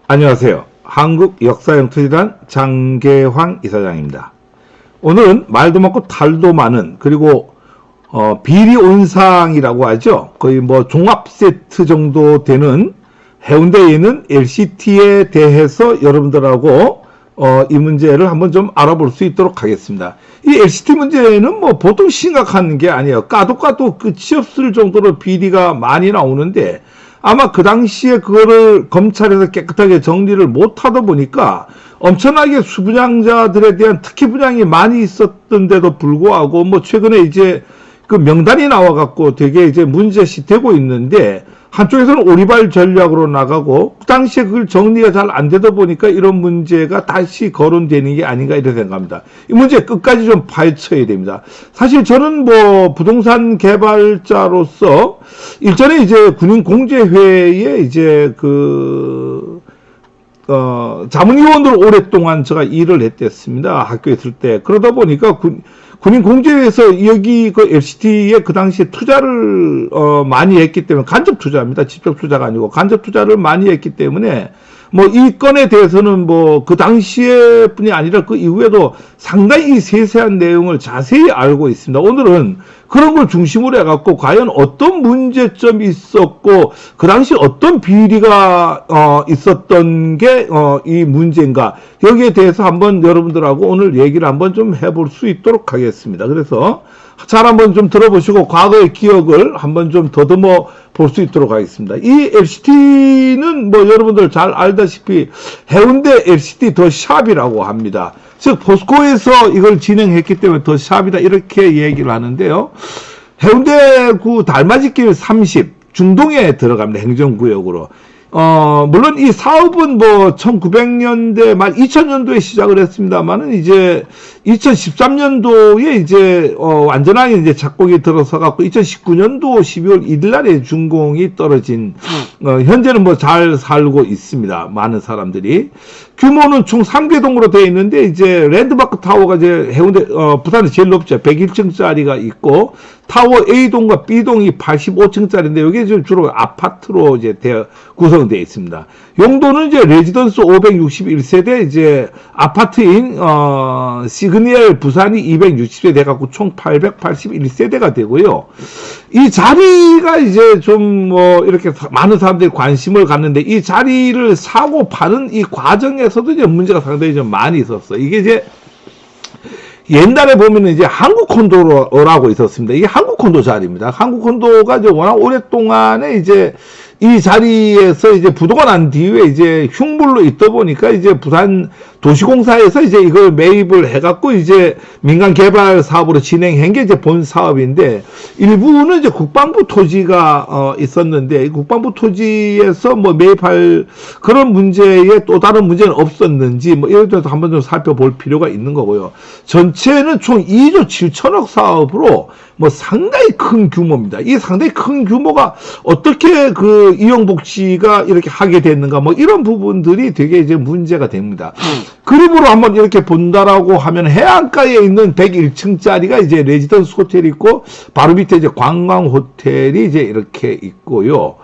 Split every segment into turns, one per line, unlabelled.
안녕하세요. 한국역사연투재단 장계황 이사장입니다. 오늘은 말도 많고 탈도 많은, 그리고 비리온상이라고 하죠. 거의 뭐 종합 세트 정도 되는 해운대에 있는 LCT에 대해서 여러분들하고 이 문제를 한번 좀 알아볼 수 있도록 하겠습니다. 이 LCT 문제는 뭐 보통 심각한 게 아니에요. 까도 끝이 없을 정도로 비리가 많이 나오는데, 아마 그 당시에 그거를 검찰에서 깨끗하게 정리를 못하다 보니까 엄청나게 수분양자들에 대한 특혜 분양이 많이 있었던데도 불구하고, 뭐 최근에 이제 그 명단이 나와갖고 되게 이제 문제시 되고 있는데, 한쪽에서는 오리발 전략으로 나가고, 그 당시에 그걸 정리가 잘 안 되다 보니까 이런 문제가 다시 거론되는 게 아닌가 이렇게 생각합니다. 이 문제 끝까지 좀 파헤쳐야 됩니다. 사실 저는 뭐 부동산 개발자로서 일전에 이제 군인공제회에 이제 자문위원으로 오랫동안 제가 일을 했댔습니다. 학교에 있을 때. 그러다 보니까 군인공제회에서 여기 그 LCT에 그 당시에 투자를 많이 했기 때문에, 간접 투자입니다. 직접 투자가 아니고 간접 투자를 많이 했기 때문에 뭐 이 건에 대해서는 뭐 그 당시에 뿐이 아니라 그 이후에도 상당히 세세한 내용을 자세히 알고 있습니다. 오늘은 그런 걸 중심으로 해갖고 과연 어떤 문제점이 있었고 그 당시 어떤 비리가 있었던 게 이 문제인가, 여기에 대해서 한번 여러분들하고 오늘 얘기를 한번 좀 해볼 수 있도록 하겠습니다. 그래서 잘 한번 좀 들어보시고 과거의 기억을 한번 좀 더듬어 볼 수 있도록 하겠습니다. 이 LCT는 뭐 여러분들 잘 알다시피 해운대 LCT 더 샵이라고 합니다. 즉 포스코에서 이걸 진행했기 때문에 더 샵이다 이렇게 얘기를 하는데요. 해운대구 달맞이길 30 중동에 들어갑니다. 행정구역으로. 물론 이 사업은 뭐 1900년대 말 2000년도에 시작을 했습니다만은 이제 2013년도에 이제 완전하게 이제 작곡이 들어서 갖고 2019년도 12월 1일 날에 준공이 떨어진, 현재는 뭐 잘 살고 있습니다. 많은 사람들이. 규모는 총 3개동으로 되어 있는데, 이제 랜드마크 타워가 이제 해운대 부산에 제일 높죠. 101층짜리가 있고, 타워 A동과 B동이 85층짜리인데 여기 지금 주로 아파트로 이제 구성되어 있습니다. 용도는 이제 레지던스 561세대, 이제 아파트인 시그니엘 부산이 260세대 갖고 총 881세대가 되고요. 이 자리가 이제 좀 뭐 이렇게 많은 사람들이 관심을 갖는데, 이 자리를 사고 파는 이 과정에서도 이제 문제가 상당히 좀 많이 있었어요. 이게 이제 옛날에 보면은 이제 한국콘도라고 있었습니다. 이게 한국콘도 자리입니다. 한국콘도가 이제 워낙 오랫동안에 이제 이 자리에서 이제 부도가 난 뒤에 이제 흉물로 있다 보니까 이제 부산 도시공사에서 이제 이걸 매입을 해갖고 이제 민간 개발 사업으로 진행한 게 이제 본 사업인데, 일부는 이제 국방부 토지가 있었는데, 이 국방부 토지에서 뭐 매입할 그런 문제에 또 다른 문제는 없었는지 뭐 이런 데서 한번 좀 살펴볼 필요가 있는 거고요. 전체는 총 2조 7천억 사업으로 뭐 상당히 큰 규모입니다. 이 상당히 큰 규모가 어떻게 그 이용복지가 이렇게 하게 됐는가, 뭐 이런 부분들이 되게 이제 문제가 됩니다. 그림으로 한번 이렇게 본다라고 하면 해안가에 있는 101층짜리가 이제 레지던스 호텔이 있고, 바로 밑에 이제 관광 호텔이 이제 이렇게 있고요.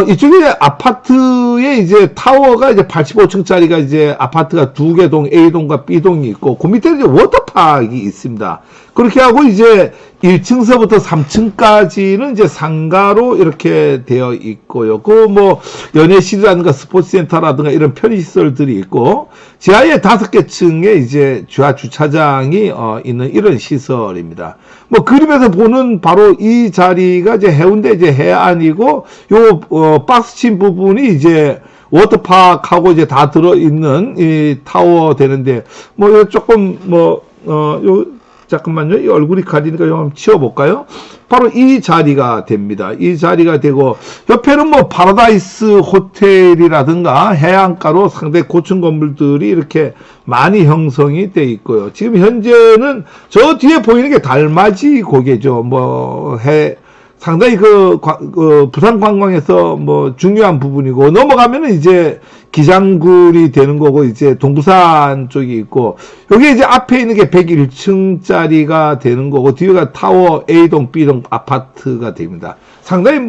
이쪽에 아파트에 이제 타워가 이제 85층짜리가 이제 아파트가 2개 동, A동과 B동이 있고, 그 밑에 이제 워터파크가 있습니다. 그렇게 하고 이제 1층서부터 3층까지는 이제 상가로 이렇게 되어 있고요. 그 뭐 연예시설이라든가 스포츠센터라든가 이런 편의시설들이 있고, 지하에 5개 층에 이제 주차장이 있는 이런 시설입니다. 뭐 그림에서 보는 바로 이 자리가 이제 해운대 이제 해안이고, 요 박스친 부분이 이제 워터파크하고 이제 다 들어있는 이 타워 되는데, 뭐 조금 잠깐만요. 이 얼굴이 가리니까 좀 한번 치워볼까요? 바로 이 자리가 됩니다. 이 자리가 되고, 옆에는 뭐 파라다이스 호텔이라든가 해안가로 상당히 고층 건물들이 이렇게 많이 형성이 돼 있고요. 지금 현재는 저 뒤에 보이는 게 달맞이 고개죠. 상당히 부산 관광에서 뭐 중요한 부분이고, 넘어가면은 이제 기장굴이 되는 거고, 이제 동부산 쪽이 있고, 여기 이제 앞에 있는 게 101층짜리가 되는 거고, 뒤가 타워 A동, B동 아파트가 됩니다. 상당히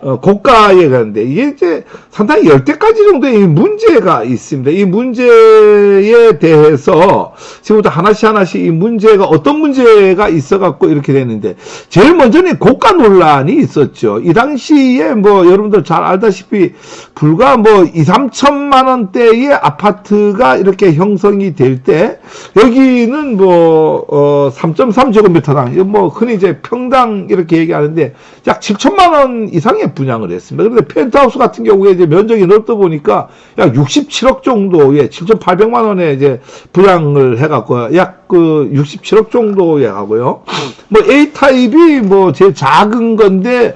고가에 가는데 이게 이제 상당히 10대까지 정도의 문제가 있습니다. 이 문제에 대해서 지금부터 하나씩 이 문제가 어떤 문제가 있어갖고 이렇게 됐는데 제일 먼저는 고가 논란이 있었죠. 이 당시에 뭐 여러분들 잘 알다시피 불과 뭐 2, 3천만 원대의 아파트가 이렇게 형성이 될 때 여기는 뭐 3.3제곱미터당 뭐 흔히 이제 평당 이렇게 얘기하는데 약 7천만 원 이상의 분양을 했습니다. 그런데 펜트하우스 같은 경우에 이제 면적이 넓다 보니까 약 67억 정도에 7,800만 원에 이제 분양을 해갖고 약 그 67억 정도에 하고요. 뭐 A타입이 뭐 제일 작은 건데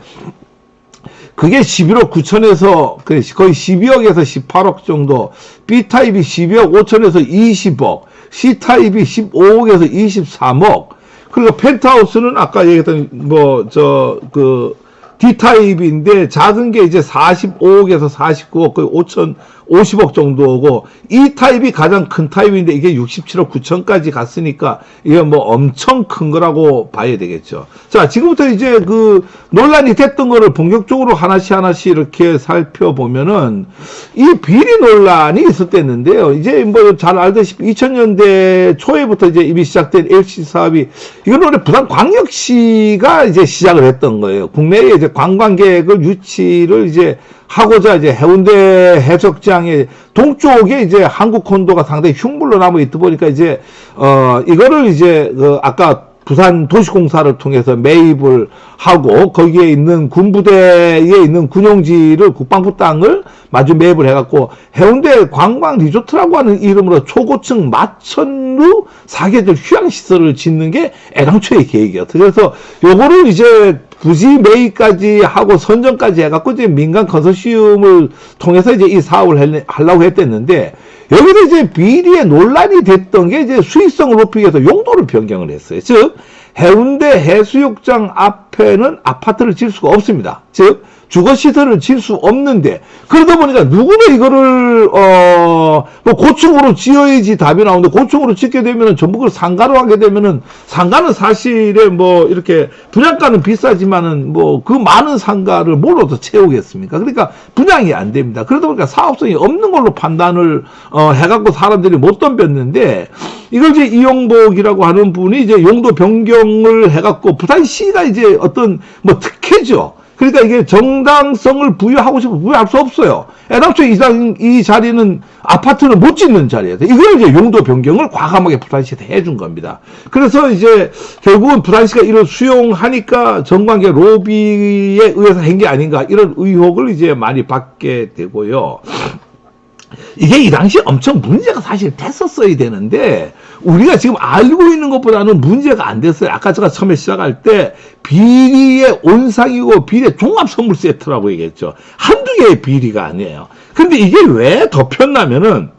그게 11억 9천에서 거의 12억에서 18억 정도, B타입이 12억 5천에서 20억, C타입이 15억에서 23억, 그리고 펜트하우스는 아까 얘기했던 D타입인데 작은 게 이제 45억에서 49억, 거의 50억 정도고, E타입이 가장 큰 타입인데 이게 67억 9천까지 갔으니까 이게 뭐 엄청 큰 거라고 봐야 되겠죠. 자, 지금부터 이제 그 논란이 됐던 거를 본격적으로 하나씩 이렇게 살펴보면은 이 비리 논란이 있었댔는데요. 이제 뭐 잘 알다시피 2000년대 초에부터 이제 이미 시작된 LC 사업이 이건 원래 부산광역시가 이제 시작을 했던 거예요. 국내에 이제 관광객을 유치를 이제 하고자 이제 해운대 해수욕장의 동쪽에 이제 한국 콘도가 상당히 흉물로 남아 있다 보니까 이제 이거를 이제 아까 부산 도시공사를 통해서 매입을 하고 거기에 있는 군부대에 있는 군용지를 국방부 땅을 마주 매입을 해갖고 해운대 관광 리조트라고 하는 이름으로 초고층 마천루 사계절 휴양시설을 짓는 게 애당초의 계획이었어요. 그래서 요거를 이제 부지 매입까지 하고 선정까지 해갖고 이제 민간 컨소시엄을 통해서 이제 이 사업을 하려고 했댔는데 여기서 이제 비리의 논란이 됐던 게 이제 수익성을 높이기 위해서 용도를 변경을 했어요. 즉 해운대 해수욕장 앞에는 아파트를 질 수가 없습니다. 즉 주거시설을 질 수 없는데 그러다 보니까 누구나 이거를 뭐 고층으로 지어야지 답이 나오는데 고층으로 짓게 되면은 전부 그걸 상가로 하게 되면은 상가는 사실에 뭐 이렇게 분양가는 비싸지만은 뭐 그 많은 상가를 뭘로 더 채우겠습니까? 그러니까 분양이 안 됩니다. 그러다 보니까 사업성이 없는 걸로 판단을 해갖고 사람들이 못 덤볐는데 이걸 이제 이용복이라고 하는 분이 이제 용도 변경을 해갖고 부산시가 이제 어떤 뭐 특혜죠. 그러니까 이게 정당성을 부여하고 싶으면 부여할 수 없어요. 애당초에 이 자리는 아파트를 못 짓는 자리예요. 이걸 이제 용도 변경을 과감하게 부산시에서 해준 겁니다. 그래서 이제 결국은 부산시가 이걸 수용하니까 정관계 로비에 의해서 한 게 아닌가 이런 의혹을 이제 많이 받게 되고요. 이게 이 당시에 엄청 문제가 사실 됐었어야 되는데 우리가 지금 알고 있는 것보다는 문제가 안 됐어요. 아까 제가 처음에 시작할 때 비리의 온상이고 비리의 종합 선물 세트라고 얘기했죠. 한두 개의 비리가 아니에요. 근데 이게 왜 덮였냐면은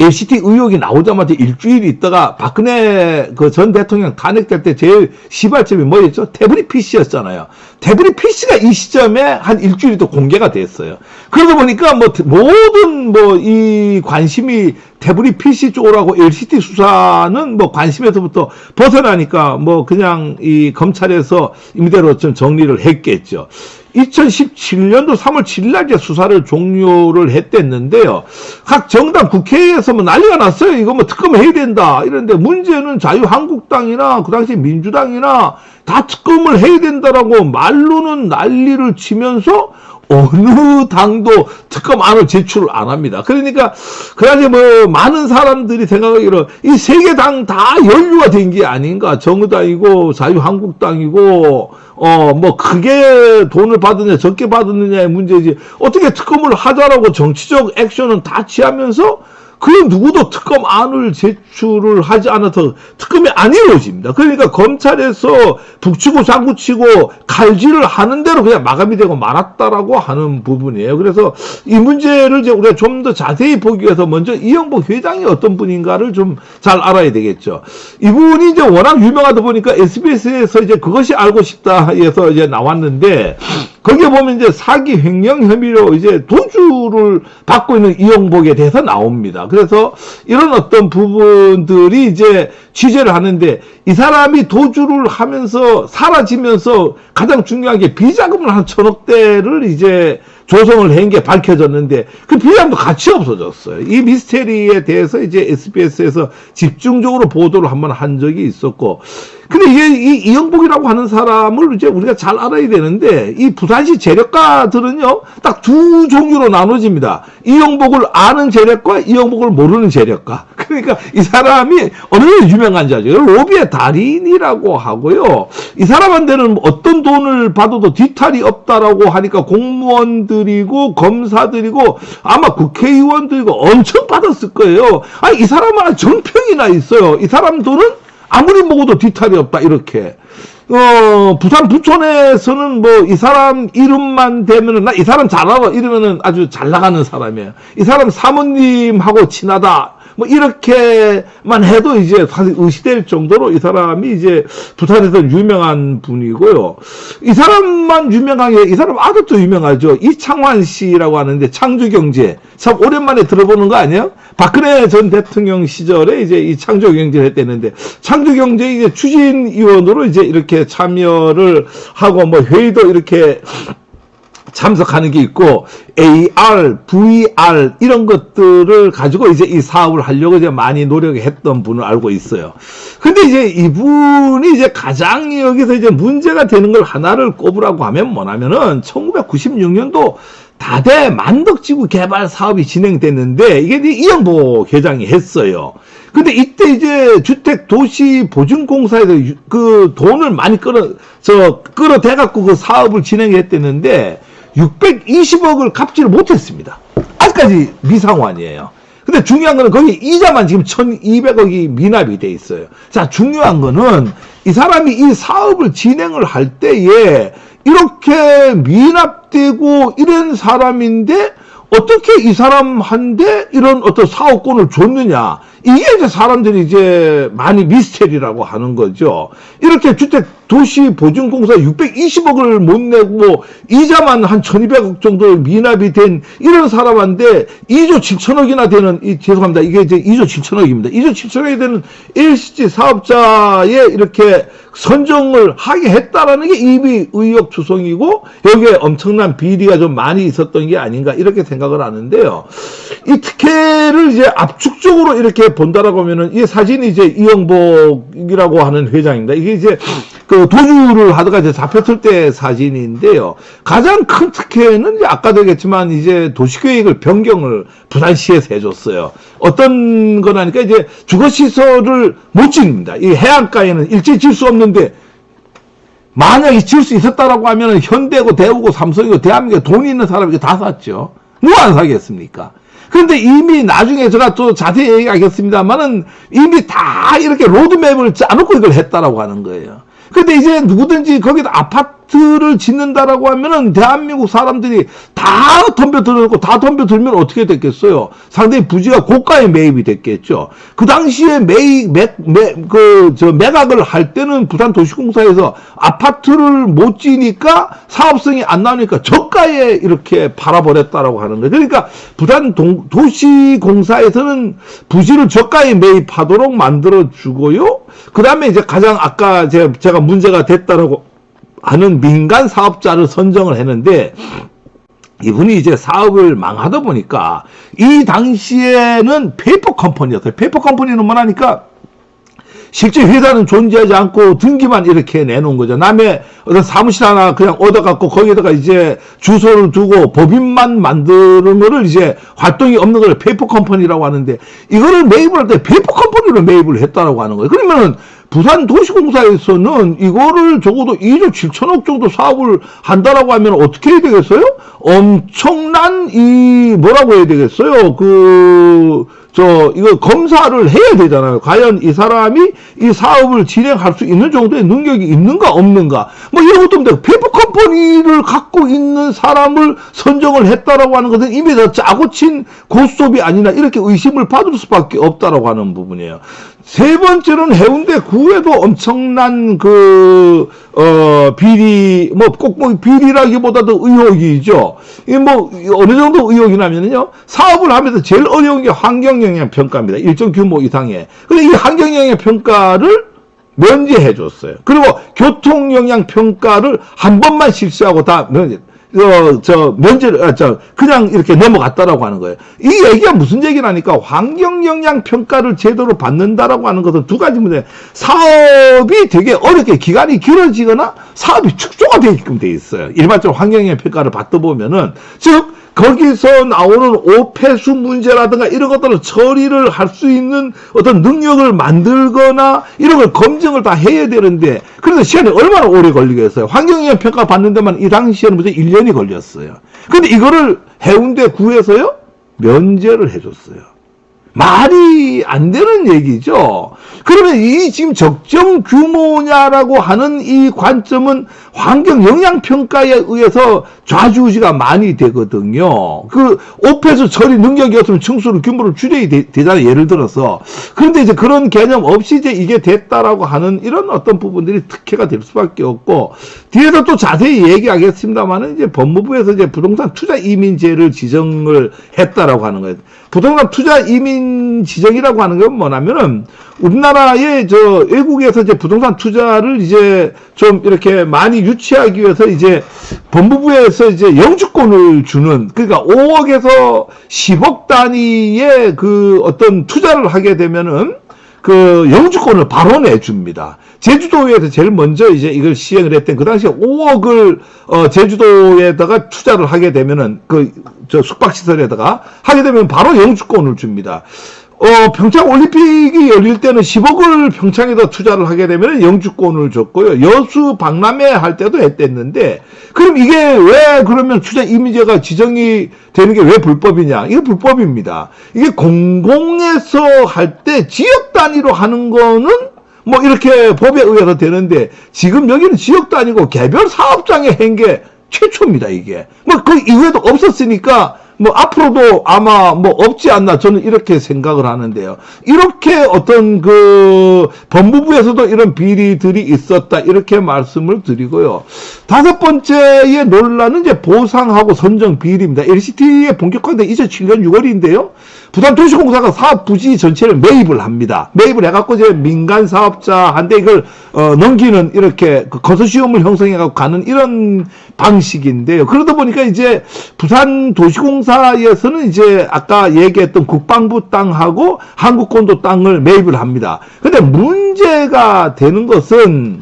LCT 의혹이 나오자마자 일주일 있다가 박근혜 그 전 대통령 탄핵될 때 제일 시발점이 뭐였죠? 태블릿 PC였잖아요. 태블릿 PC가 이 시점에 한 일주일이 또 공개가 됐어요. 그러다 보니까 뭐 모든 뭐 이 관심이 태블릿 PC 쪽으로 하고 LCT 수사는 뭐 관심에서부터 벗어나니까 뭐 그냥 이 검찰에서 임대로 좀 정리를 했겠죠. 2017년도 3월 7일 날 이제 수사를 종료를 했댔는데요. 각 정당 국회에서 뭐 난리가 났어요. 이거 뭐 특검을 해야 된다. 이런데 문제는 자유한국당이나 그 당시 민주당이나 다 특검을 해야 된다라고 말로는 난리를 치면서 어느 당도 특검안을 제출을 안 합니다. 그러니까 그다지 뭐 많은 사람들이 생각하기로 이 세 개 당 다 연루가 된 게 아닌가. 정의당이고 자유한국당이고 뭐 크게 돈을 받느냐 적게 받느냐의 문제지 어떻게 특검을 하자라고 정치적 액션은 다 취하면서 그 누구도 특검안을 제출을 하지 않아서 특검이 안 이루어집니다. 그러니까 검찰에서 북치고 장구치고 칼질을 하는 대로 그냥 마감이 되고 말았다라고 하는 부분이에요. 그래서 이 문제를 이제 우리가 좀 더 자세히 보기 위해서 먼저 이영복 회장이 어떤 분인가를 좀 잘 알아야 되겠죠. 이분이 이제 워낙 유명하다 보니까 SBS에서 이제 그것이 알고 싶다 해서 이제 나왔는데 거기에 보면 이제 사기 횡령 혐의로 이제 도주를 받고 있는 이영복에 대해서 나옵니다. 그래서 이런 어떤 부분들이 이제 취재를 하는데 이 사람이 도주를 하면서 사라지면서 가장 중요한 게 비자금을 한 1,000억대를 이제 조성을 한 게 밝혀졌는데 그 비자금도 같이 없어졌어요. 이 미스테리에 대해서 이제 SBS에서 집중적으로 보도를 한번 한 적이 있었고, 근데 이게 이 이영복이라고 하는 사람을 이제 우리가 잘 알아야 되는데 이 부산시 재력가들은요 딱 두 종류로 나눠집니다. 이영복을 아는 재력가, 이영복을 모르는 재력가. 그러니까 이 사람이 어느 정도 유명한지 알죠. 로비의 달인이라고 하고요. 이 사람한테는 어떤 돈을 받아도 뒤탈이 없다라고 하니까 공무원들이고 검사들이고 아마 국회의원들이고 엄청 받았을 거예요. 아니 이 사람은 정평이나 있어요. 이 사람 돈은 아무리 먹어도 뒤탈이 없다 이렇게. 부산 부촌에서는 뭐 이 사람 이름만 대면은 나 이 사람 잘 알아 이러면은 아주 잘 나가는 사람이에요. 이 사람 사모님하고 친하다. 뭐 이렇게만 해도 이제 사실 의시될 정도로 이 사람이 이제 부산에서 유명한 분이고요. 이 사람만 유명한 게 이 사람 아들도 유명하죠. 이창환 씨라고 하는데 창조경제 참 오랜만에 들어보는 거 아니에요? 박근혜 전 대통령 시절에 이제 이 창조경제를 했댔는데 창조경제 이제 추진위원으로 이제 이렇게 참여를 하고 뭐 회의도 이렇게 참석하는 게 있고 AR, VR 이런 것들을 가지고 이제 이 사업을 하려고 이제 많이 노력했던 분을 알고 있어요. 근데 이제 이분이 이제 가장 여기서 이제 문제가 되는 걸 하나를 꼽으라고 하면 뭐냐면은 1996년도 다대 만덕지구 개발 사업이 진행됐는데 이게 이제 이영복 회장이 했어요. 근데 이때 이제 주택도시보증공사에서 그 돈을 많이 끌어대갖고 그 사업을 진행했댔는데 620억을 갚지를 못했습니다. 아직까지 미상환이에요. 근데 중요한 거는 거기 이자만 지금 1200억이 미납이 돼 있어요. 자, 중요한 거는 이 사람이 이 사업을 진행을 할 때에 이렇게 미납되고 이런 사람인데 어떻게 이 사람한테 이런 어떤 사업권을 줬느냐. 이게 이제 사람들이 이제 많이 미스테리라고 하는 거죠. 이렇게 주택도시보증공사 620억을 못 내고 이자만 한 1200억 정도 미납이 된 이런 사람한테 2조 7천억이나 되는, 죄송합니다. 이게 이제 2조 7천억입니다. 2조 7천억이 되는 LCG 사업자에 이렇게 선정을 하게 했다라는 게 이미 의혹 추성이고 여기에 엄청난 비리가 좀 많이 있었던 게 아닌가 이렇게 생각을 하는데요. 이 특혜를 이제 압축적으로 이렇게 본다라고 하면은 이 사진이 이제 이영복이라고 하는 회장입니다. 이게 이제 그 도주를 하다가 이제 잡혔을 때 사진인데요. 가장 큰 특혜는 이제 아까도 얘기했지만 이제 도시계획을 변경을 부산시에서 해줬어요. 어떤 거라니까 이제 주거시설을 못 짓습니다. 이 해안가에는 일제히 질 수 없는데 만약에 질 수 있었다라고 하면은 현대고 대우고 삼성이고 대한민국에 돈 있는 사람이 다 샀죠. 누가 안 사겠습니까? 그런데 이미 나중에 제가 또 자세히 얘기하겠습니다만은 이미 다 이렇게 로드맵을 짜놓고 이걸 했다라고 하는 거예요. 근데 이제 누구든지 거기다 아파트를 짓는다라고 하면은 대한민국 사람들이 다 덤벼들고 다 덤벼들면 어떻게 됐겠어요? 상당히 부지가 고가에 매입이 됐겠죠. 그 당시에 매각을 할 때는 부산도시공사에서 아파트를 못 지니까 사업성이 안 나오니까 저가에 이렇게 팔아버렸다라고 하는 거예요. 그러니까 부산도시공사에서는 부지를 저가에 매입하도록 만들어주고요. 그 다음에 이제 가장 아까 제가 문제가 됐다라고 하는 민간 사업자를 선정을 했는데 이분이 이제 사업을 망하다 보니까 이 당시에는 페이퍼 컴퍼니였어요. 페이퍼 컴퍼니는 뭐라니까 실제 회사는 존재하지 않고 등기만 이렇게 내놓은 거죠. 남의 어떤 사무실 하나 그냥 얻어갖고 거기다가 이제 주소를 두고 법인만 만드는 거를 이제 활동이 없는 걸 페이퍼 컴퍼니라고 하는데 이거를 매입을 할 때 페이퍼 컴퍼니로 매입을 했다라고 하는 거예요. 그러면은 부산도시공사에서는 이거를 적어도 2조 7천억 정도 사업을 한다라고 하면 어떻게 해야 되겠어요? 엄청난 뭐라고 해야 되겠어요? 이거 검사를 해야 되잖아요. 과연 이 사람이 이 사업을 진행할 수 있는 정도의 능력이 있는가 없는가. 뭐 이런 것도 없는데 페이퍼 컴퍼니를 갖고 있는 사람을 선정을 했다라고 하는 것은 이미 더 짜고 친 고스톱이 아니나 이렇게 의심을 받을 수밖에 없다라고 하는 부분이에요. 세 번째로는 해운대 구에도 엄청난 비리, 꼭 비리라기보다도 의혹이죠. 이게 어느 정도 의혹이냐면요. 사업을 하면서 제일 어려운 게 환경영향평가입니다. 일정 규모 이상의. 근데 이 환경영향평가를 면제해줬어요. 그리고 교통영향평가를 한 번만 실시하고 다 그냥 이렇게 넘어갔다라고 하는 거예요. 이 얘기가 무슨 얘기라니까, 환경영향평가를 제대로 받는다라고 하는 것은 두 가지 문제. 사업이 되게 어렵게 기간이 길어지거나 사업이 축소가 되게끔 돼 있어요. 일반적으로 환경영향평가를 받다 보면은, 즉, 거기서 나오는 오폐수 문제라든가 이런 것들을 처리를 할 수 있는 어떤 능력을 만들거나 이런 걸 검증을 다 해야 되는데, 그래서 시간이 얼마나 오래 걸리겠어요. 환경영향 평가 받는 데만 이 당시에는 무슨 1년이 걸렸어요. 근데 이거를 해운대 구에서요 면제를 해줬어요. 말이 안 되는 얘기죠. 그러면 이 지금 적정 규모냐라고 하는 이 관점은 환경 영향 평가에 의해서 좌지우지가 많이 되거든요. 오폐수 처리 능력이었으면 층수를 규모를 줄여야 되잖아요. 예를 들어서. 그런데 이제 그런 개념 없이 이제 이게 됐다라고 하는 이런 어떤 부분들이 특혜가 될 수밖에 없고, 뒤에서 또 자세히 얘기하겠습니다만은 이제 법무부에서 이제 부동산 투자 이민제를 지정을 했다라고 하는 거예요. 부동산 투자 이민 지정이라고 하는 건 뭐냐면은, 우리나라의 외국에서 이제 부동산 투자를 이제 좀 이렇게 많이 유치하기 위해서 이제 법무부에서 이제 영주권을 주는, 그러니까 5억에서 10억 단위의 어떤 투자를 하게 되면은 영주권을 바로 내줍니다. 제주도에서 제일 먼저 이제 이걸 시행을 했던, 그 당시에 5억을 제주도에다가 투자를 하게 되면은 숙박시설에다가 하게 되면 바로 영주권을 줍니다. 평창 올림픽이 열릴 때는 10억을 평창에다 투자를 하게 되면 영주권을 줬고요. 여수 박람회 할 때도 했댔는데, 그럼 이게 왜 그러면 투자 이민제가 지정이 되는 게 왜 불법이냐? 이게 불법입니다. 이게 공공에서 할 때 지역 단위로 하는 거는 이렇게 법에 의해서 되는데, 지금 여기는 지역 단위고 개별 사업장에 한 게 최초입니다, 이게. 그 이후에도 없었으니까, 앞으로도 아마 없지 않나, 저는 이렇게 생각을 하는데요. 이렇게 어떤 법무부에서도 이런 비리들이 있었다, 이렇게 말씀을 드리고요. 다섯 번째의 논란은 이제 보상하고 선정 비리입니다. LCT에 본격화된 2007년 6월인데요. 부산도시공사가 사업 부지 전체를 매입을 합니다. 매입을 해갖고 이제 민간 사업자한테 이걸 넘기는, 이렇게 컨소시엄을 형성해갖고 가는 이런 방식인데요. 그러다 보니까 이제 부산도시공사에서는 이제 아까 얘기했던 국방부 땅하고 한국콘도 땅을 매입을 합니다. 근데 문제가 되는 것은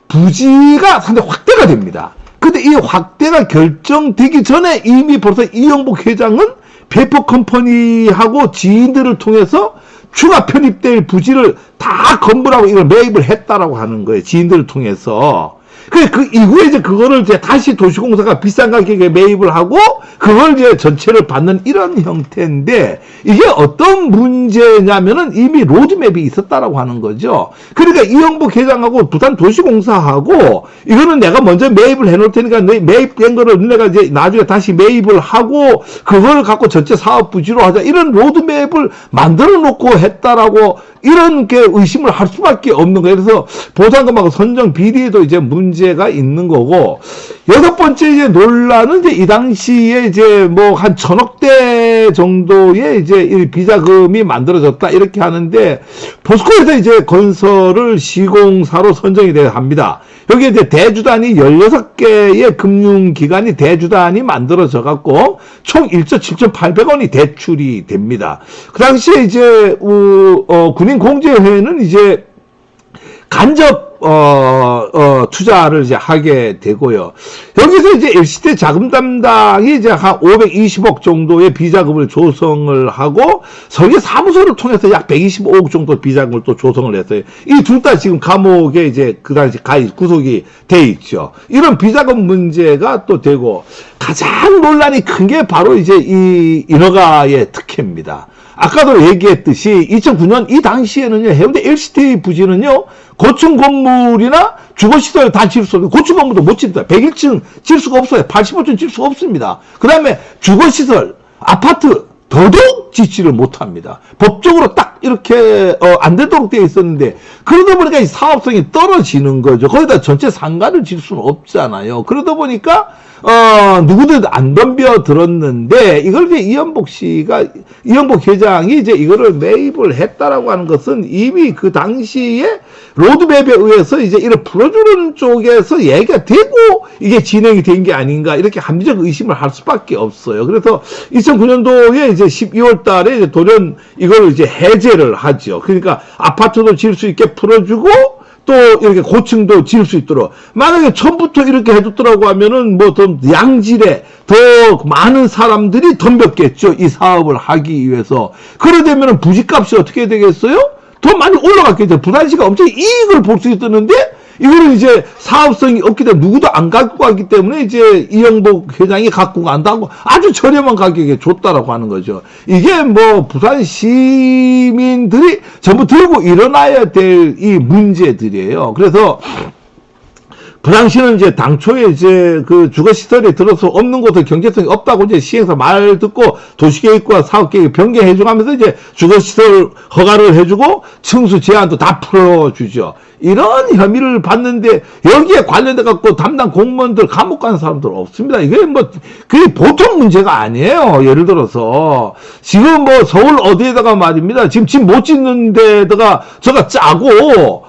부지가 상당히 확대가 됩니다. 근데 이 확대가 결정되기 전에 이미 벌써 이영복 회장은 페이퍼 컴퍼니하고 지인들을 통해서 추가 편입될 부지를 다 건물하고 이걸 매입을 했다라고 하는 거예요. 지인들을 통해서. 그 이후에 이제 그거를 이제 다시 도시공사가 비싼 가격에 매입을 하고 그걸 이제 전체를 받는 이런 형태인데, 이게 어떤 문제냐면은 이미 로드맵이 있었다라고 하는 거죠. 그러니까 이영복 회장하고 부산도시공사하고 이거는 내가 먼저 매입을 해놓을 테니까 매입된 거를 내가 이제 나중에 다시 매입을 하고 그걸 갖고 전체 사업 부지로 하자, 이런 로드맵을 만들어 놓고 했다라고 이런 게 의심을 할 수밖에 없는 거예요. 그래서 보상금하고 선정 비리에도 이제 문제가 있는 거고, 여섯 번째 이제 논란은 이제 이 당시에 이제 한 1,000억대 정도의 이제 비자금이 만들어졌다, 이렇게 하는데, 포스코에서 이제 건설을 시공사로 선정이 돼야 합니다. 여기에 이제 대주단이 16개의 금융기관이 대주단이 만들어져 갖고 총 1조 7,800원이 대출이 됩니다. 그 당시에 이제 군인공제회는 이제 간접 투자를 이제 하게 되고요. 여기서 이제 LCT 자금 담당이 이제 한 520억 정도의 비자금을 조성을 하고 설계 사무소를 통해서 약 125억 정도 비자금을 또 조성을 했어요. 이 둘 다 지금 감옥에 이제 그 당시 구속이 돼 있죠. 이런 비자금 문제가 또 되고, 가장 논란이 큰 게 바로 이제 이 인허가의 특혜입니다. 아까도 얘기했듯이 2009년 이 당시에는요, 해운대 LCT 부지는요, 고층 건물이나 주거시설 다 질 수 없어요. 고층 건물도 못 짓다. 101층 질 수가 없어요. 85층 질 수가 없습니다. 그 다음에 주거시설, 아파트 더더욱 짓지를 못합니다. 법적으로 딱 이렇게 안 되도록 되어 있었는데 그러다 보니까 이 사업성이 떨어지는 거죠. 거기다 전체 상가를 질 수는 없잖아요. 그러다 보니까 누구든 안 덤벼 들었는데 이걸 이제 이현복 회장이 이제 이거를 매입을 했다라고 하는 것은 이미 그 당시에 로드맵에 의해서 이제 이를 풀어주는 쪽에서 얘기가 되고 이게 진행이 된 게 아닌가 이렇게 합리적 의심을 할 수밖에 없어요. 그래서 2009년도에 이제 12월 달에 이제 돌연 이걸 이제 해제를 하죠. 그러니까 아파트도 지을 수 있게 풀어주고 또 이렇게 고층도 지을 수 있도록 만약에 처음부터 이렇게 해줬더라고 하면은 뭐 더 양질의 더 많은 사람들이 덤볐겠죠. 이 사업을 하기 위해서. 그러려면 부지값이 어떻게 되겠어요? 더 많이 올라갔겠죠. 부산시가 엄청 이익을 볼 수 있었는데 이거는 이제 사업성이 없기 때문에 누구도 안 갖고 가기 때문에 이제 이영복 회장이 갖고 간다고 아주 저렴한 가격에 줬다라고 하는 거죠. 이게 뭐 부산 시민들이 전부 들고 일어나야 될 이 문제들이에요. 그래서 부산시는 이제 당초에 이제 그 주거시설에 들어서 없는 곳은 경제성이 없다고 이제 시행사 말 듣고 도시계획과 사업계획 변경해주면서 이제 주거시설 허가를 해주고 층수 제한도 다 풀어주죠. 이런 혐의를 받는데 여기에 관련돼 갖고 담당 공무원들 감옥 가는 사람들 없습니다. 이게 뭐 그게 보통 문제가 아니에요. 예를 들어서 지금 뭐 서울 어디에다가 말입니다. 지금 집 못 짓는 데다가 저가 짜고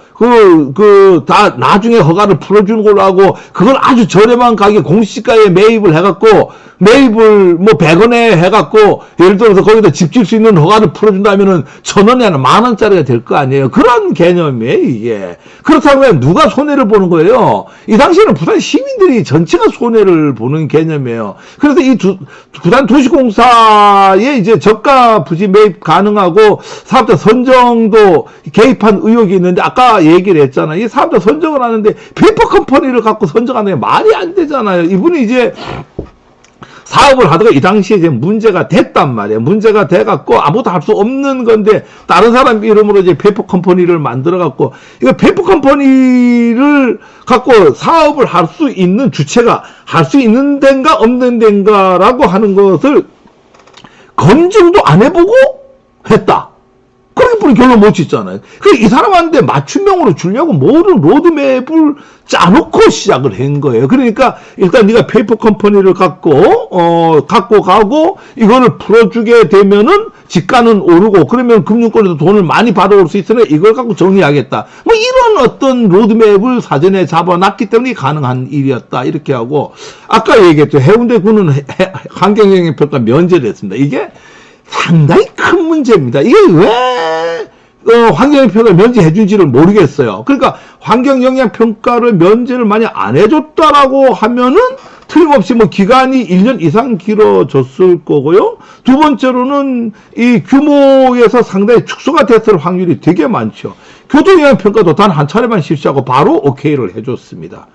다 나중에 허가를 풀어주는 걸로 하고, 그걸 아주 저렴한 가격 공시가에 매입을 해갖고, 매입을 뭐 100원에 해갖고, 예를 들어서 거기다 집 질 수 있는 허가를 풀어준다면은 1000원이 아니라 10,000원짜리가 될 거 아니에요. 그런 개념이에요, 이게. 그렇다면 누가 손해를 보는 거예요? 이 당시에는 부산 시민들이 전체가 손해를 보는 개념이에요. 그래서 이 부산 도시공사에 이제 저가 부지 매입 가능하고 사업자 선정도 개입한 의혹이 있는데, 아까 얘기를 했잖아요. 이 사업자 선정을 하는데 페이퍼 컴퍼니를 갖고 선정하는 게 말이 안 되잖아요. 이분이 이제 사업을 하다가 이 당시에 이제 문제가 됐단 말이에요. 문제가 돼갖고 아무도 할 수 없는 건데 다른 사람 이름으로 이제 페이퍼 컴퍼니를 만들어갖고, 이거 페이퍼 컴퍼니를 갖고 사업을 할 수 있는 주체가 할 수 있는 데인가 없는 데인가라고 하는 것을 검증도 안 해보고 했다. 그러니까 결론 못 짓잖아요. 이 사람한테 맞춤형으로 주려고 모든 로드맵을 짜놓고 시작을 한 거예요. 그러니까 일단 네가 페이퍼 컴퍼니를 갖고 가고 이거를 풀어주게 되면은 지가는 오르고, 그러면 금융권에서 돈을 많이 받아올 수 있으니 이걸 갖고 정리하겠다. 뭐 이런 어떤 로드맵을 사전에 잡아놨기 때문에 가능한 일이었다. 이렇게 하고, 아까 얘기했죠. 해운대구는 환경영향평가 면제를 했습니다. 이게 상당히 큰 문제입니다. 이게 왜 환경영향평가를 면제해준지를 모르겠어요. 그러니까 환경영향평가를 면제를 만약 안 해줬다라고 하면은 틀림없이 뭐 기간이 1년 이상 길어졌을 거고요. 두 번째로는 이 규모에서 상당히 축소가 됐을 확률이 되게 많죠. 교통영향평가도 단 한 차례만 실시하고 바로 오케이를 해줬습니다.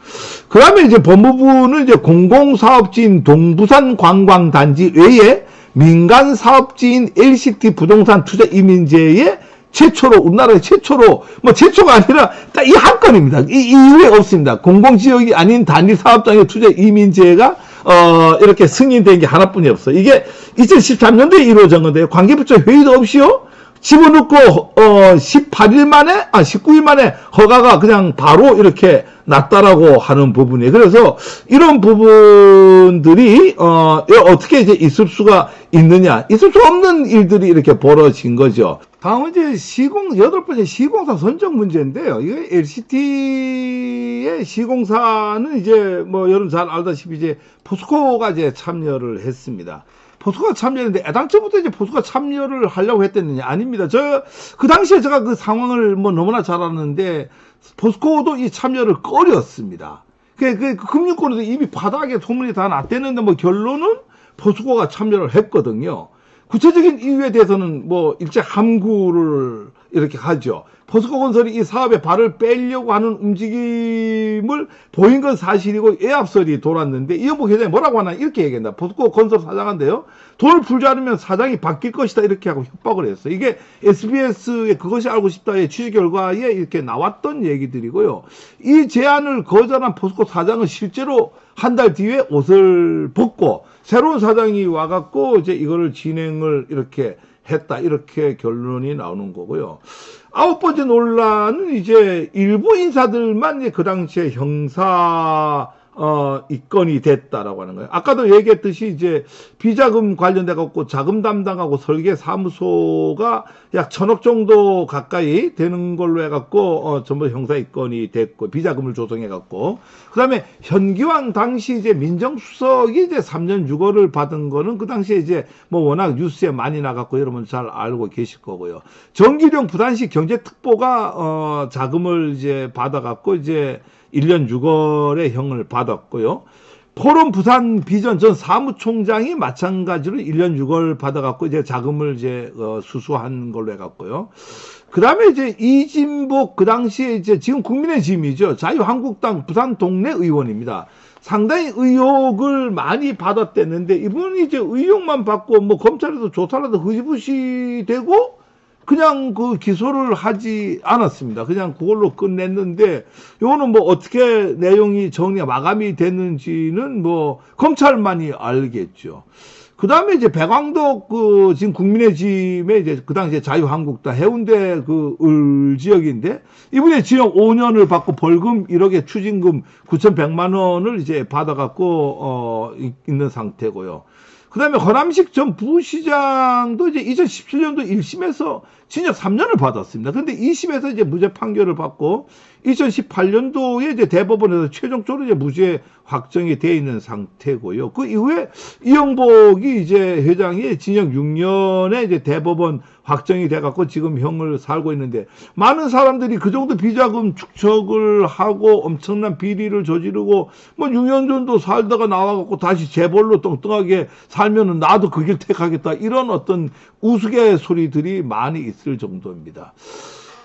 그 다음에 이제 법무부는 이제 공공사업지인 동부산 관광단지 외에 민간 사업지인 LCT 부동산 투자 이민제에 최초로, 우리나라의 최초로, 뭐 최초가 아니라 딱 이 한 건입니다. 이 이후에 없습니다. 공공지역이 아닌 단위 사업장의 투자 이민제가 이렇게 승인된 게 하나뿐이 없어요. 이게 2013년도에 이루어진 건데요. 관계부처 회의도 없이요, 집어넣고 18일 만에 19일 만에 허가가 그냥 바로 이렇게 났다라고 하는 부분이에요. 그래서 이런 부분들이 어떻게 이제 있을 수가 있느냐, 있을 수 없는 일들이 이렇게 벌어진 거죠. 다음은 이제 여덟 번째 시공사 선정 문제인데요. 이게 LCT의 시공사는 이제 뭐 여러분 잘 알다시피 이제 포스코가 이제 참여를 했습니다. 포스코가 참여했는데 애당초부터 이제 포스코가 참여를 하려고 했댔느냐? 아닙니다. 그 당시에 제가 그 상황을 뭐 너무나 잘 아는데 포스코도 이 참여를 꺼렸습니다. 그 금융권에서 이미 바닥에 소문이 다 났댔는데 뭐 결론은 포스코가 참여를 했거든요. 구체적인 이유에 대해서는 뭐 일제 함구를 이렇게 하죠. 포스코건설이 이 사업에 발을 빼려고 하는 움직임을 보인 건 사실이고 외압설이 돌았는데, 이현복 회장이 뭐라고 하나 이렇게 얘기한다. 포스코건설 사장한테요, 돈을 풀지 않으면 사장이 바뀔 것이다 이렇게 하고 협박을 했어요. 이게 SBS의 그것이 알고 싶다의 취재 결과에 이렇게 나왔던 얘기들이고요. 이 제안을 거절한 포스코 사장은 실제로 한 달 뒤에 옷을 벗고 새로운 사장이 와갖고 이제 이거를 진행을 이렇게 했다. 이렇게 결론이 나오는 거고요. 아홉 번째 논란은 이제 일부 인사들만 이제 그 당시에 형사 입건이 됐다라고 하는 거예요. 아까도 얘기했듯이 이제 비자금 관련돼 갖고 자금 담당하고 설계 사무소가 약 1,000억 정도 가까이 되는 걸로 해 갖고 전부 형사 입건이 됐고 비자금을 조성해 갖고 그다음에 현기왕 당시 이제 민정수석이 이제 3년 6월을 받은 거는 그 당시에 이제 뭐 워낙 뉴스에 많이 나갔고 여러분 잘 알고 계실 거고요. 정기룡 부산시 경제특보가 자금을 이제 받아 갖고 이제 1년 6월의 형을 받았고요. 포럼 부산 비전 전 사무총장이 마찬가지로 1년 6월 받아갖고 이제 자금을 이제 수수한 걸로 해갖고요. 그 다음에 이제 이진복 그 당시에 이제 지금 국민의힘이죠. 자유한국당 부산 동네 의원입니다. 상당히 의혹을 많이 받았댔는데 이분이 이제 의혹만 받고 뭐 검찰에서 조사라도 흐지부시 되고 그냥 그 기소를 하지 않았습니다. 그냥 그걸로 끝냈는데 요거는 뭐 어떻게 내용이 정리가 마감이 됐는지는 뭐 검찰만이 알겠죠. 그 다음에 이제 백왕덕 그 지금 국민의힘에 이제 그 당시에 자유한국당 해운대 그 을 지역인데 이분이 징역 5년을 받고 벌금 1억에 추징금 9,100만 원을 이제 받아갖고 있는 상태고요. 그 다음에 허남식 전 부시장도 이제 2017년도 1심에서 징역 3년을 받았습니다. 근데 2심에서 이제 무죄 판결을 받고 2018년도에 이제 대법원에서 최종적으로 이제 무죄 확정이 돼 있는 상태고요. 그 이후에 이영복이 이제 회장이 징역 6년에 이제 대법원 확정이 돼갖고 지금 형을 살고 있는데 많은 사람들이 그 정도 비자금 축적을 하고 엄청난 비리를 저지르고 뭐 6년 정도 살다가 나와갖고 다시 재벌로 뚱뚱하게 살면은 나도 그 길 택하겠다 이런 어떤 우스갯소리들이 많이 있을 정도입니다.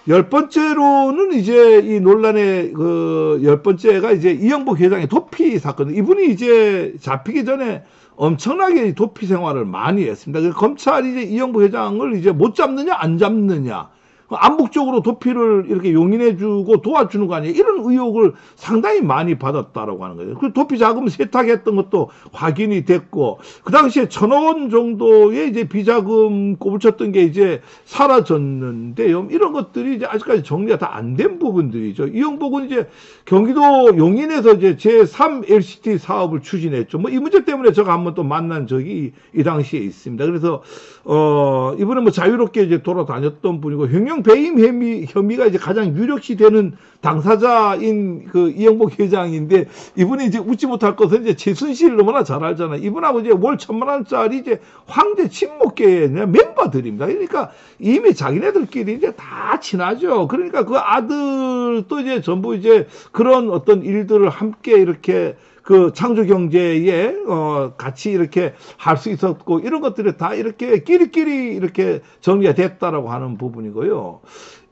열 번째로는 이제 이 논란의 그 열 번째가 이제 이영복 회장의 도피 사건. 이분이 이제 잡히기 전에 엄청나게 도피 생활을 많이 했습니다. 그래서 검찰이 이제 이영복 회장을 이제 못 잡느냐, 안 잡느냐. 암묵적으로 도피를 이렇게 용인해주고 도와주는 거 아니에요. 이런 의혹을 상당히 많이 받았다라고 하는 거예요. 그 도피 자금 세탁했던 것도 확인이 됐고, 그 당시에 1,000억 원 정도의 이제 비자금 꼬불쳤던 게 이제 사라졌는데요. 이런 것들이 이제 아직까지 정리가 다 안 된 부분들이죠. 이영복은 이제 경기도 용인에서 이제 제3 LCT 사업을 추진했죠. 뭐 이 문제 때문에 제가 한번 또 만난 적이 이 당시에 있습니다. 그래서, 이번에 뭐 자유롭게 이제 돌아다녔던 분이고, 횡령 배임 혐의가 이제 가장 유력시 되는 당사자인 그 이영복 회장인데 이분이 이제 웃지 못할 것은 이제 최순실 너무나 잘 알잖아요. 이분하고 이제 월 1,000만 원짜리 이제 황제 친목계의 멤버들입니다. 그러니까 이미 자기네들끼리 이제 다 친하죠. 그러니까 그 아들도 이제 전부 이제 그런 어떤 일들을 함께 이렇게 그 창조 경제에 같이 이렇게 할 수 있었고 이런 것들이 다 이렇게 끼리끼리 이렇게 정리가 됐다라고 하는 부분이고요.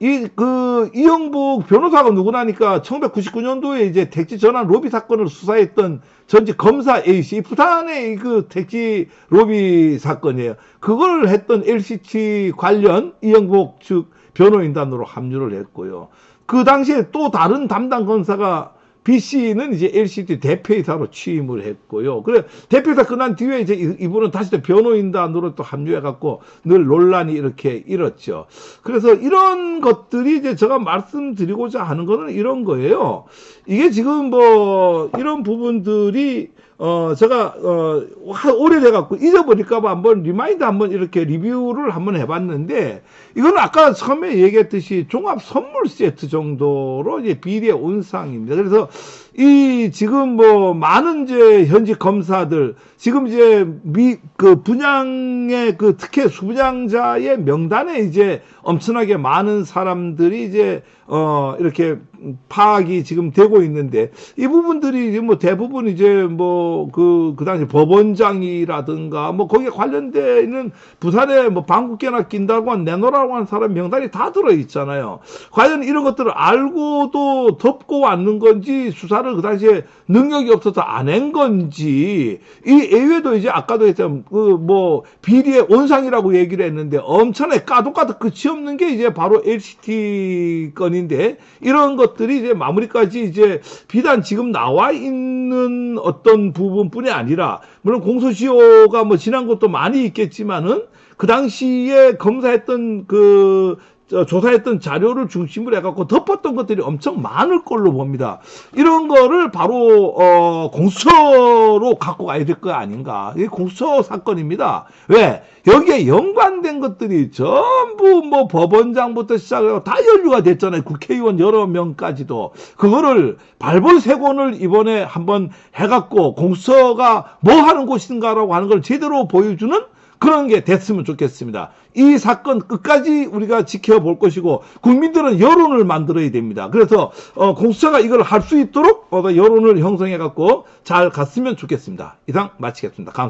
이영복 변호사가 누구나니까 1999년도에 이제 택지 전환 로비 사건을 수사했던 전직 검사 A씨, 부산의 그 택지 로비 사건이에요. 그걸 했던 LCT 관련 이영복 측 변호인단으로 합류를 했고요. 그 당시에 또 다른 담당 검사가 B씨는 이제 LCT 대표이사로 취임을 했고요. 그래, 대표이사 끝난 뒤에 이제 이분은 다시 또 변호인단으로 또 합류해갖고 늘 논란이 이렇게 일었죠. 그래서 이런 것들이 이제 제가 말씀드리고자 하는 거는 이런 거예요. 이게 지금 뭐, 이런 부분들이 제가, 오래돼갖고 잊어버릴까봐 한번 리마인드 한번 이렇게 리뷰를 한번 해봤는데, 이건 아까 처음에 얘기했듯이 종합 선물 세트 정도로 이제 비례 온상입니다. 그래서 지금 뭐 많은 이제 현직 검사들, 지금 이제 그 분양의 그 특혜 수분양자의 명단에 이제 엄청나게 많은 사람들이 이제 이렇게 파악이 지금 되고 있는데 이 부분들이 이제 뭐 대부분 이제 뭐 그 당시 법원장이라든가 뭐 거기에 관련돼 있는 부산에 뭐 방국계나 낀다고 한 내놓으라고 한 사람 명단이 다 들어 있잖아요. 과연 이런 것들을 알고도 덮고 왔는 건지 수사를 그 당시에 능력이 없어서 안 한 건지 이 이외에도 이제 아까도 했지만 그 뭐 비리의 온상이라고 얘기를 했는데 엄청나게 까도까도 끝이 없는 게 이제 바로 LCT 건인데 이런 것들이 이제 마무리까지 이제 비단 지금 나와 있는 어떤 부분뿐이 아니라 물론 공소시효가 뭐 지난 것도 많이 있겠지만은 그 당시에 검사했던 조사했던 자료를 중심으로 해갖고 덮었던 것들이 엄청 많을 걸로 봅니다. 이런 거를 바로 공수처로 갖고 가야 될 거 아닌가. 이게 공수처 사건입니다. 왜? 여기에 연관된 것들이 전부 뭐 법원장부터 시작해서 다 연루가 됐잖아요. 국회의원 여러 명까지도. 그거를 발본색원을 이번에 한번 해갖고 공수처가 뭐 하는 곳인가라고 하는 걸 제대로 보여주는 그런 게 됐으면 좋겠습니다. 이 사건 끝까지 우리가 지켜볼 것이고 국민들은 여론을 만들어야 됩니다. 그래서 공수처가 이걸 할 수 있도록 여론을 형성해 갖고 잘 갔으면 좋겠습니다. 이상 마치겠습니다. 감사합니다.